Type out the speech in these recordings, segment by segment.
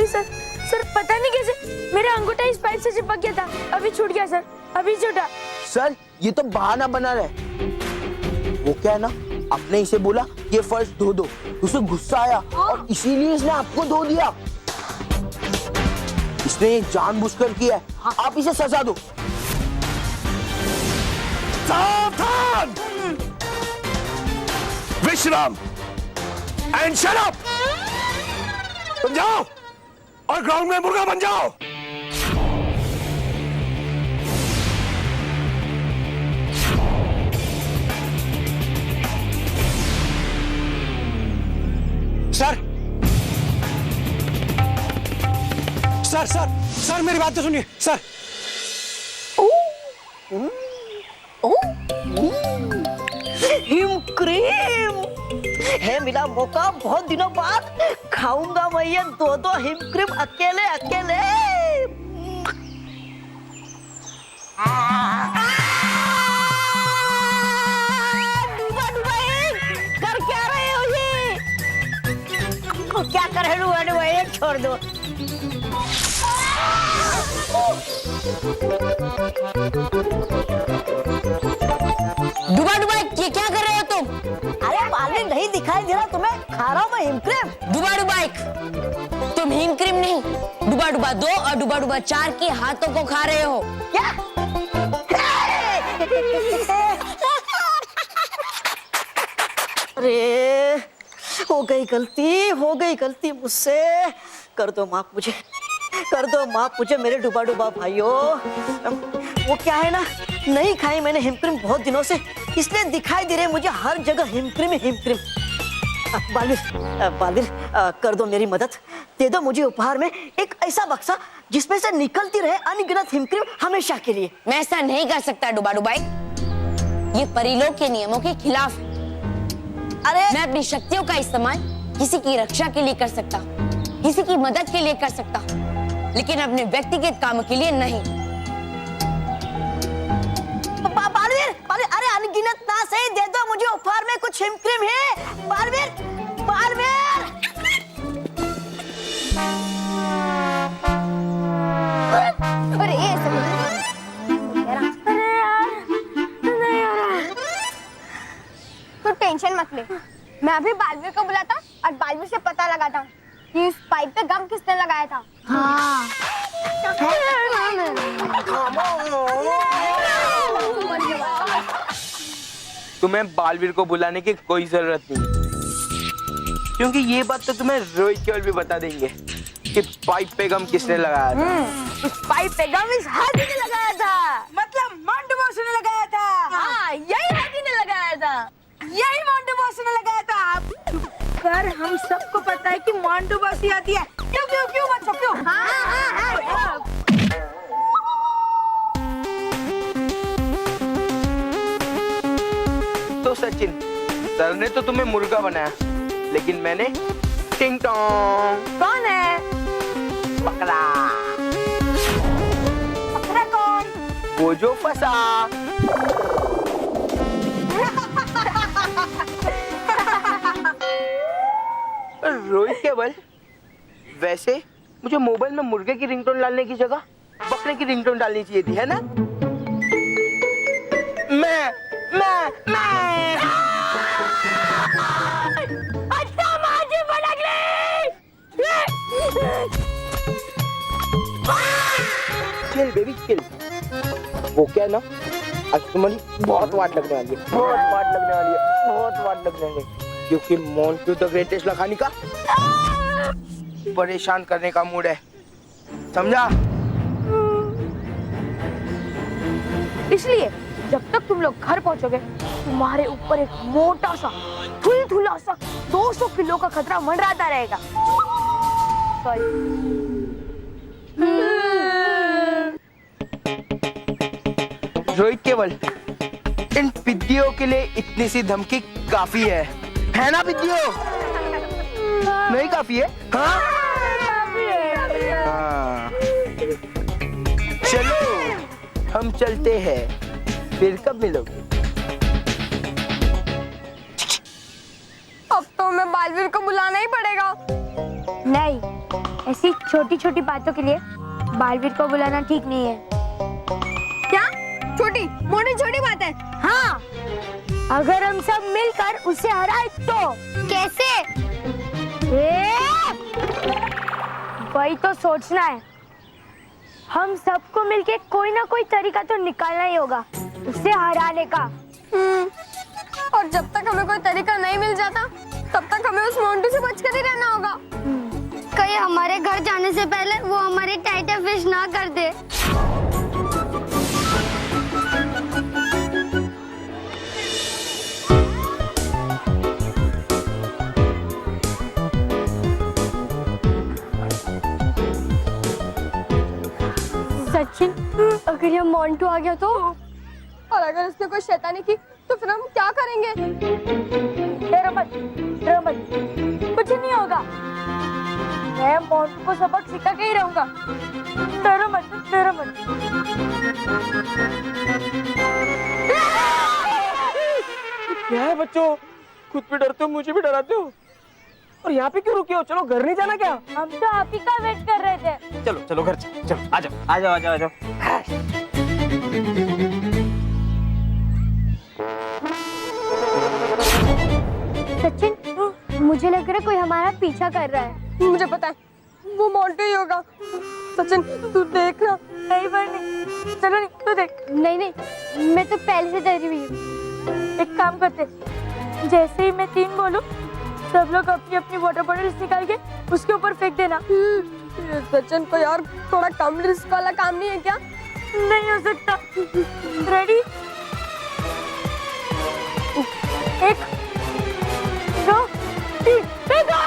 नहीं sir, sir पता नहीं कैसे मेरा अंगूठा इस पाइप से चिपक गया था, अभी छूट गया सर, अभी छूटा। सर ये तो बहाना बना रहा है। वो क्या है ना, आपने इसे बोला ये फर्श धो दो, उसे गुस्सा आया और इसीलिए इसने आपको धो दिया। इसने ये जानबूझकर किया है, आप इसे सजा दो। सावधान! विश्राम एंड शट अप! तुम जाओ और ग्राउंड में मुर्गा बन जाओ। सर सर सर सर मेरी बात तो सुनिए सर। हिम क्रीम है, मिला मौका बहुत दिनों बाद, खाऊंगा मैं ये दो हिम क्रीम अकेले अकेले। डूबा डूबा कर क्या रहे हो ये? क्या कर रहे हो? ये छोड़ दो। डुबा डुबा ये क्या कर रहे हो तुम? अरे बालवीर नहीं दिखाई दे रहा तुम्हें? खा रहा हूँ मैं हिम क्रीम। डुबा डुबा एक तुम हिम क्रीम नहीं, डुबा डुबा 2 और डुबा डुबा 4 के हाथों को खा रहे हो। क्या? अरे हो गई गलती मुझसे। कर दो माफ मुझे, कर दो माफ मुझे मेरे डुबा डुबा भाइयों। वो क्या है ना, नहीं खाई मैंने हिम क्रीम बहुत दिनों से, इसलिए दिखाई दे रहे मुझे हर जगह him cream him cream. Baalveer कर दो मेरी मदद, दे दो मुझे उपहार में एक ऐसा बक्सा जिसमें से निकलती रहे अनगिनत हिम क्रीम हमेशा के लिए। मैं ऐसा नहीं कर सकता डुबा डुबा, ये परिलोक के नियमों के खिलाफ है। अरे मैं अपनी शक्तियों का इस्तेमाल किसी की रक्षा के लिए कर सकता, किसी की मदद के लिए कर सकता, लेकिन अपने व्यक्तिगत कामों के लिए नहीं। बालवीर, अरे अनगिनत ना सही, दे दो मुझे उपहार में कुछ हिम क्रीम है। बालवीर, बालवीर। अरे यार, नहीं आ रहा। तू टेंशन मत ले, मैं अभी बालवीर को बुलाता और बालवीर से पता लगाता हूँ कि इस पाइप पे गम किसने लगाया था। हाँ। तुम्हें बालवीर को बुलाने की कोई जरूरत नहीं, क्योंकि ये बात तो तुम्हें रोहित केवल भी बता देंगे कि पाइप पे गम किसने लगाया था। उस पाइप पे गम इस हाथी ने लगाया था। मतलब मंटू बॉस ने लगाया था। हाँ, यही हाथी ने लगाया था। यही मंटू बॉस ने लगाया था। पर हम सबको पता है कि मंटू बॉस ही आती है। क्यों क्यों क्यों बच्चों क्यों? हाँ। तो सचिन, सर ने तो तुम्हें मुर्गा बनाया, लेकिन मैंने टिंग टोंग। कौन है? पकड़ा। पकड़ा कौन? वो जो फंसा। रोहित केवल, वैसे मुझे मोबाइल में मुर्गे की रिंगटोन डालने की जगह बकरे की रिंगटोन डालनी चाहिए थी, है ना? मैं अच्छा माजी भड़कली। Chill baby chill. वो क्या है ना, आज तुम्हारी बहुत वाट लगने वाली है, बहुत वाट लगने वाली है, बहुत वाट लगने वाली है, क्योंकि मोंटू द ग्रेटेस्ट लखानी का परेशान करने का मूड है, समझा? इसलिए जब तक तुम लोग घर पहुंचोगे, तुम्हारे ऊपर एक मोटा सा थुलथुला सा 200 किलो का खतरा मंडराता रहेगा। रोहित केवल, इन पिद्दियों के लिए इतनी सी धमकी काफी है ना पिद्दियों? नहीं काफी है? हाँ? हाँ। चलो हम चलते हैं, फिर कब मिलोगे? अब तो हमें बालवीर को बुलाना ही पड़ेगा। नहीं, ऐसी छोटी छोटी बातों के लिए बालवीर को बुलाना ठीक नहीं है। क्या छोटी मोटी छोटी बात है? हाँ, अगर हम सब मिलकर उसे हराए तो। कैसे? वही तो सोचना है। हम सबको मिलके कोई ना कोई तरीका तो निकालना ही होगा उसे हराने का। और जब तक हमें कोई तरीका नहीं मिल जाता तब तक हमें उस मोंटू से बचकर ही रहना होगा। कहीं हमारे घर जाने से पहले वो हमारी टाइटर फिश ना कर दे। सचिन, अगर ये मोंटू आ गया तो, और अगर उसने कोई शैतानी की तो फिर हम क्या करेंगे? डरो मत, कुछ नहीं होगा। मैं मोंटू को सबक सिखा के ही रहूंगा। डरो मत। क्या है बच्चों, खुद भी डरते हो, मुझे भी डराते हो। और यहाँ पे क्यों रुके हो? चलो घर नहीं जाना क्या? हम तो आप ही का वेट कर रहे थे। चलो घर चलो, आ जाओ। सचिन, मुझे लग रहा है कोई हमारा पीछा कर रहा है। मुझे पता है वो मोंटू ही होगा। सचिन तू देख ना। नहीं बनी, चलो नहीं, तू देख। नहीं, मैं तो पहले से डरी हुई हूँ। एक काम करते, जैसे ही मैं 3 बोलूं सब लोग अपनी अपनी वाटर बॉटल्स निकाल के उसके ऊपर फेंक देना। सचिन को यार थोड़ा कम रिस्क वाला काम नहीं है क्या? नहीं हो सकता। रेडी? 1 2 3 फेंको।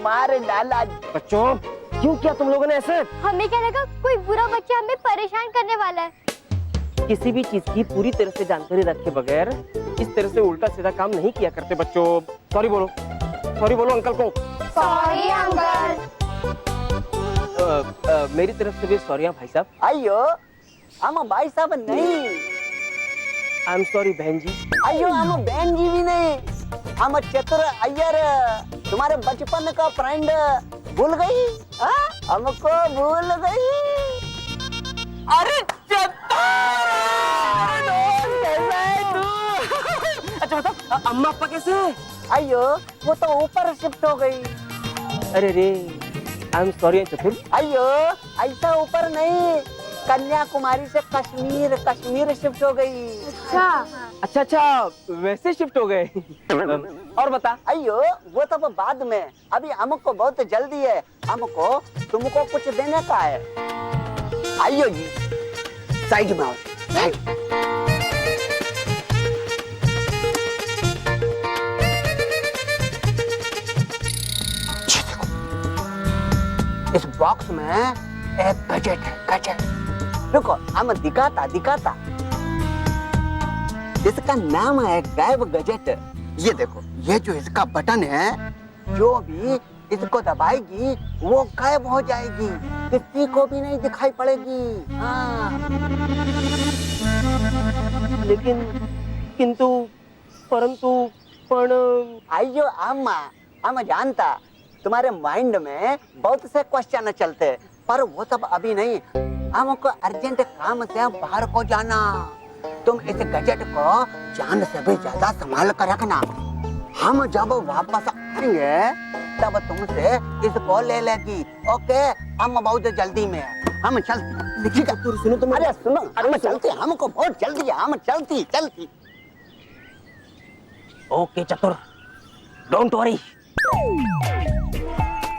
मार डाला। बच्चों क्यों किया तुम लोगों ने ऐसे? हमें क्या लगा कोई बुरा बच्चा हमें परेशान करने वाला है। किसी भी चीज की पूरी तरह से जानकारी रखे बगैर इस तरह से उल्टा सीधा काम नहीं किया करते बच्चों। सॉरी बोलो अंकल को। Sorry uncle. मेरी तरफ से भी सॉरी भाई साहब। अयो हम भाई साहब नहीं। आई एम सॉरी बहन जी। अयो हम बहन जी भी नहीं, हम चतुर अय्यर, तुम्हारे बचपन का फ्रेंड। भूल गई? हमको भूल गई? अरे अच्छा बता, अम्मा पापा कैसे हैं? अयो वो तो ऊपर शिफ्ट हो गई। अरे रे, आई एम सॉरी चतुर। अयो ऐसा ऊपर नहीं, कन्याकुमारी से कश्मीर शिफ्ट हो गई। अच्छा वैसे शिफ्ट हो गए। और बता। अयो वो तो बाद में, अभी हमको बहुत जल्दी है। हमको तुमको कुछ देने का है। आइयो जी, साइड में आओ, साइड। इस बॉक्स में एक गजेट है, गजेट। रुको हम दिखाता। इसका नाम है गायब गजेट। ये देखो, ये जो इसका बटन है, जो भी इसको दबाएगी वो गायब हो जाएगी, किसी को भी नहीं दिखाई पड़ेगी। हाँ। लेकिन किंतु परंतु पण आइयो हम जानता तुम्हारे माइंड में बहुत से क्वेश्चन चलते, पर वो सब अभी नहीं। हमको अर्जेंट काम से बाहर को जाना। तुम इस गजेट को जान से भी ज्यादा संभाल कर रखना। हम जब वापस आएंगे तब तुमसे इसको ले लेगी। ओके, हम बहुत जल्दी में है। हम चलते। ठीक है, सुनो तुम। अरे सुनो, हम चलते, हमको बहुत जल्दी है। हम चलती। ओके चतुर, डोंट वरी।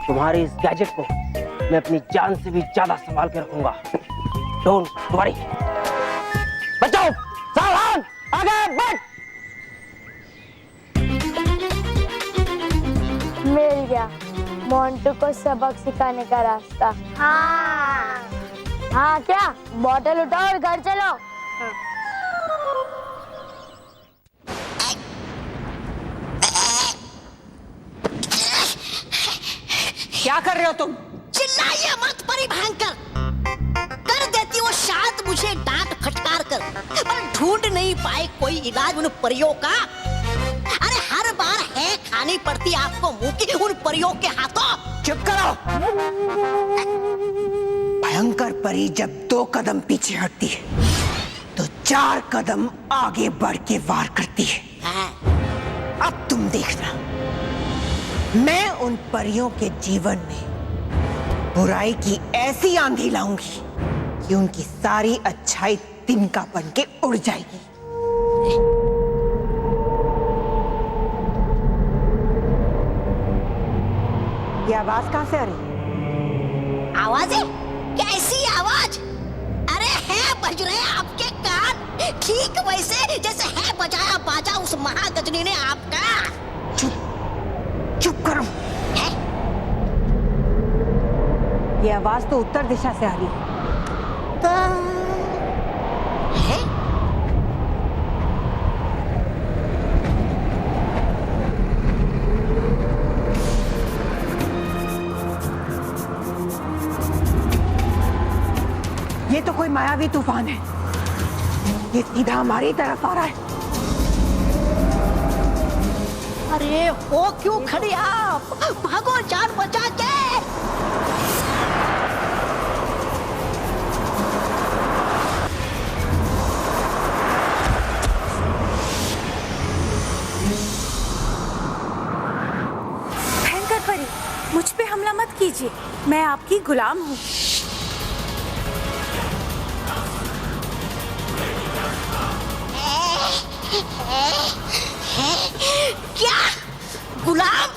तुम्हारे इस गैजेट को मैं अपनी जान से भी ज्यादा संभाल के रखूंगा। Don't worry. बचाओ, सावधान, आगे बढ़। मिल गया मोंटू को सबक सिखाने का रास्ता। हाँ क्या, बॉटल उठाओ और घर चलो। क्या कर रहे हो तुम? चिल्लाइए मत परी भयंकर। कर देती वो शायद मुझे डांट फटकार कर, पर ढूंढ नहीं पाए कोई इलाज उन परियों का। अरे हर बार है खानी पड़ती आपको मुंह की उन परियों के हाथों। चुप करो। भयंकर परी जब 2 कदम पीछे हटती है तो 4 कदम आगे बढ़ के वार करती है। हाँ। अब तुम देखना, मैं उन परियों के जीवन में बुराई की ऐसी आंधी लाऊंगी कि उनकी सारी अच्छाई तिनका बन के उड़ जाएगी। ये आवाज कहां से आ रही है? आवाज है? कैसी आवाज? अरे है बज रहे आपके कान, ठीक वैसे जैसे है बजाया बाजा उस महागजनी ने आपका। चुप करो। है? ये आवाज तो उत्तर दिशा से आ रही है। है? ये तो कोई मायावी तूफान है। ये सीधा हमारी तरफ आ रहा है। अरे हो क्यों खड़ी आप? भागो जान बचा के। भयंकर परी, मुझ पे हमला मत कीजिए, मैं आपकी गुलाम हूँ। क्या गुलाम?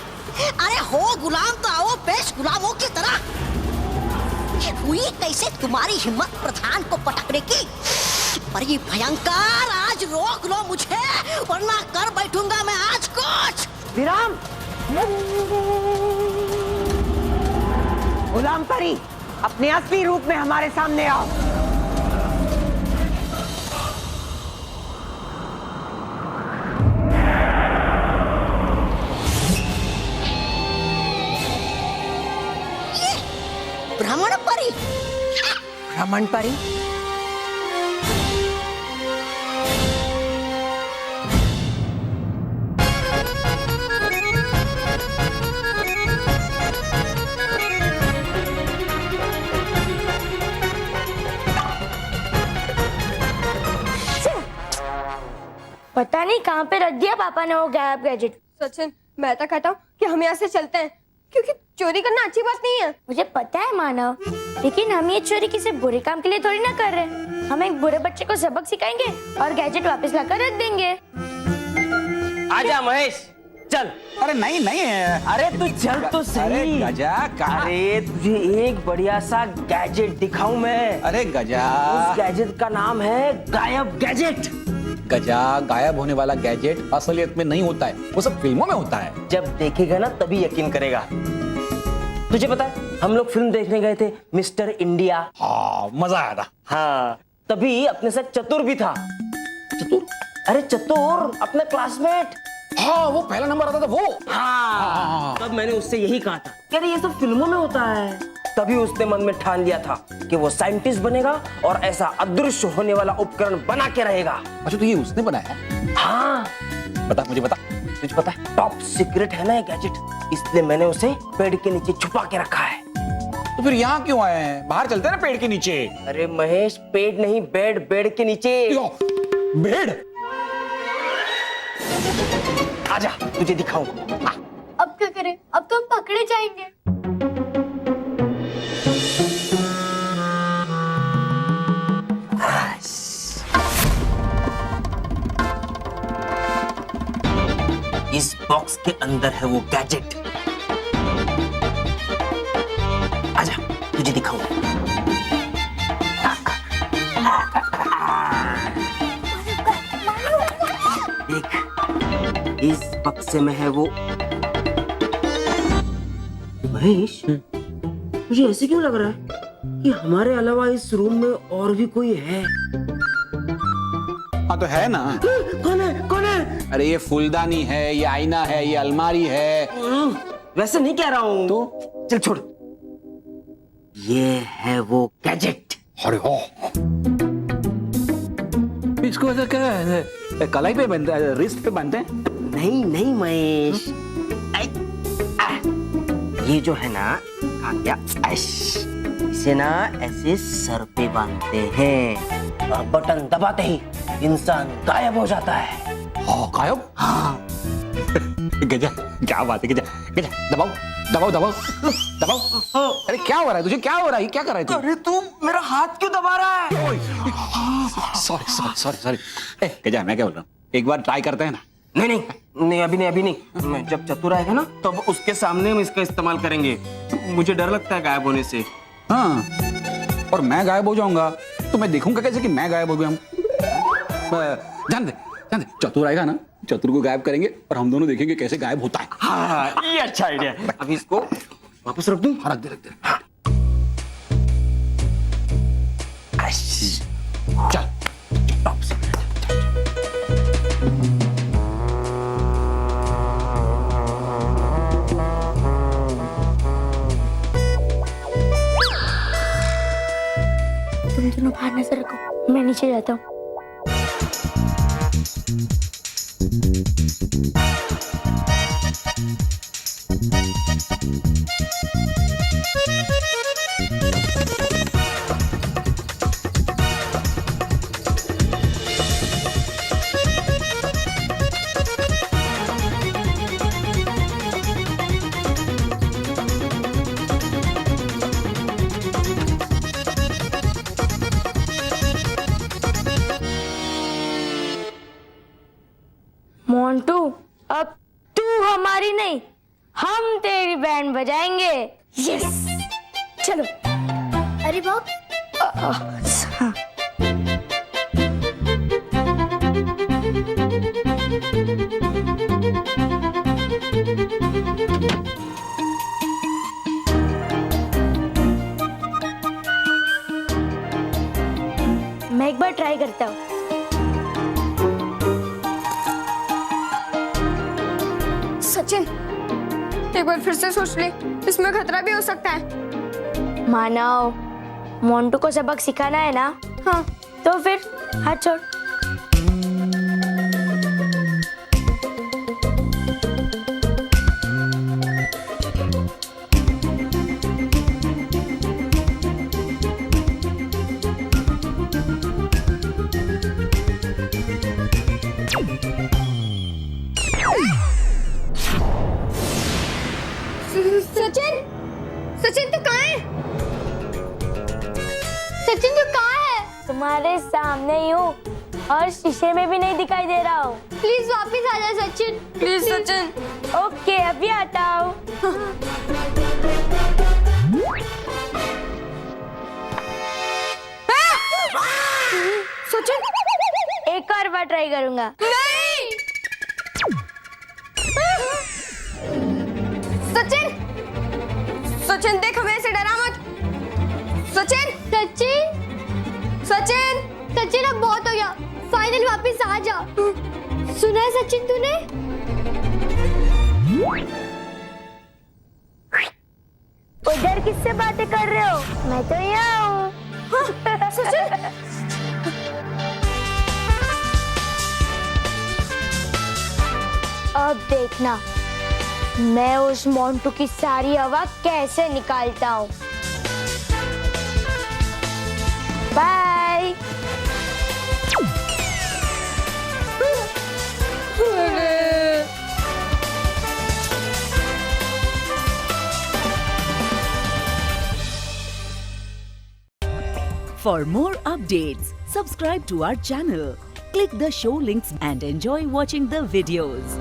अरे हो गुलाम तो आओ पेश गुलामों की तरह। हुई कैसे तुम्हारी हिम्मत प्रधान को पटकने की? पर ये भयंकर, आज रोक लो मुझे वरना कर बैठूंगा मैं आज कुछ। विराम। गुलाम परी, अपने असली रूप में हमारे सामने आओ। भ्रमण परी? भ्रमण परी? पता नहीं कहाँ पे रख दिया पापा ने वो गायब गैजेट। सचिन, मैं तो कहता हूँ कि हम यहाँ से चलते हैं, क्योंकि चोरी करना अच्छी बात नहीं है। मुझे पता है मानव, लेकिन हम ये चोरी किसी बुरे काम के लिए थोड़ी ना कर रहे। हम एक बुरे बच्चे को सबक सिखाएंगे और गैजेट वापस लाकर रख देंगे। आजा महेश, चल। अरे नहीं नहीं। अरे तू चल तो सही। अरे गजा अरे तुझे एक बढ़िया सा गैजेट दिखाऊं मैं। अरे गजा, उस गैजेट का नाम है गायब गैजेट। गजा, गायब होने वाला गैजेट असलियत में नहीं होता है, वो सब फिल्मों में होता है। जब देखेगा ना तभी यकीन करेगा। तुझे पता है हम लोग फिल्म देखने गए थे मिस्टर इंडिया। हाँ, मजा आया था। हाँ, तभी अपने साथ चतुर भी था। चतुर? अरे चतुर अपना क्लासमेट। हाँ, वो पहला नंबर आता था वो। हाँ, तब मैंने उससे यही कहा था कि अरे ये सब फिल्मों में होता है। तभी उसने मन में ठान लिया था कि वो साइंटिस्ट बनेगा और ऐसा अदृश्य होने वाला उपकरण बना के रहेगा। अच्छा, तो ये उसने बनाया? हाँ, बता, मुझे बता। तुझे पता है टॉप सीक्रेट है ना ये गैजेट, इसलिए मैंने उसे पेड़ के नीचे छुपा के रखा है। तो फिर यहाँ क्यों आए हैं? बाहर चलते हैं ना पेड़ के नीचे। अरे महेश, पेड़ नहीं बेड, बेड के नीचे। बेड? आजा तुझे दिखाऊं। अब क्या करें? अब तो हम पकड़े जाएंगे। इस बॉक्स के अंदर है वो गैजेट। आजा तुझे दिखाऊं। देख, इस बक्से में है वो। महेश, मुझे ऐसे क्यों लग रहा है कि हमारे अलावा इस रूम में और भी कोई है? हाँ तो है ना। कौन है? कौन है? अरे ये फूलदानी है, ये आईना है, ये अलमारी है। वैसे नहीं कह रहा हूँ। तो चल छोड़। ये है वो गैजेट। अरे हो, इसको ऐसा क्या है, कलाई पे बांधते हैं, रिस्ट पे बांधते हैं? नहीं नहीं महेश, ये जो है ना, क्या इसे ना ऐसे सर पे बांधते हैं और बटन दबाते ही इंसान गायब हो जाता है। हाँ गायब? हाँ। गजा, क्या बात है गजा, गजा दबाओ दबाओ दबाओ दबाओ। अरे क्या हो रहा है तुझे, क्या हो रहा है, क्या कर रहा है तू? अरे तू मेरा हाथ क्यों दबा रहा है? Sorry sorry sorry sorry. ए गजा, मैं क्या बोल रहा हूँ, एक बार ट्राई करते हैं ना? नहीं नहीं नहीं, अभी नहीं, अभी नहीं। मैं जब चतुर आएगा ना तब तो उसके सामने हम इसका इस्तेमाल करेंगे। मुझे डर लगता है गायब होने से। हाँ, और मैं गायब हो जाऊंगा तो मैं देखूंगा कैसे कि मैं गायब हो गया हूँ? जान दे, चतुर आएगा ना, चतुर को गायब करेंगे और हम दोनों देखेंगे कैसे गायब होता है। हाँ, ये अच्छा आइडिया है। अभी इसको वापस रख दूं? रख दे रख दे। चल वापस। तुम दोनों बाहर नजर रखो, मैं नीचे जाता हूँ। मोंटू, अब तू हमारी नहीं, हम तेरी बैंड बजाएंगे। यस, चलो। अरे बाप, मैं एक बार ट्राई करता हूँ। सचिन एक बार फिर से सोच ले, इसमें खतरा भी हो सकता है। मानव, मोंटू को सबक सिखाना है ना? हाँ, तो फिर हाथ छोड़। सचिन, सचिन तू कहाँ है? सचिन तू कहाँ है? तुम्हारे सामने ही हूँ और शीशे में भी नहीं दिखाई दे रहा हूँ। प्लीज वापस आ जा सचिन, प्लीज सचिन। ओके, अभी आता हूँ। सचिन, एक और बार ट्राई करूंगा। नहीं। सचिन, सचिन देख, हमें ऐसे डरा मत। सचिन, सचिन, सचिन, सचिन अब बहुत हो गया, फाइनल वापस आ जा। सुना है सचिन तूने? उधर किससे बातें कर रहे हो? मैं तो यहाँ हूँ। सचिन, अब देखना मैं उस मोंटू की सारी हवा कैसे निकालता हूँ। Bye. For more updates, subscribe to our channel, click the show links and enjoy watching the videos.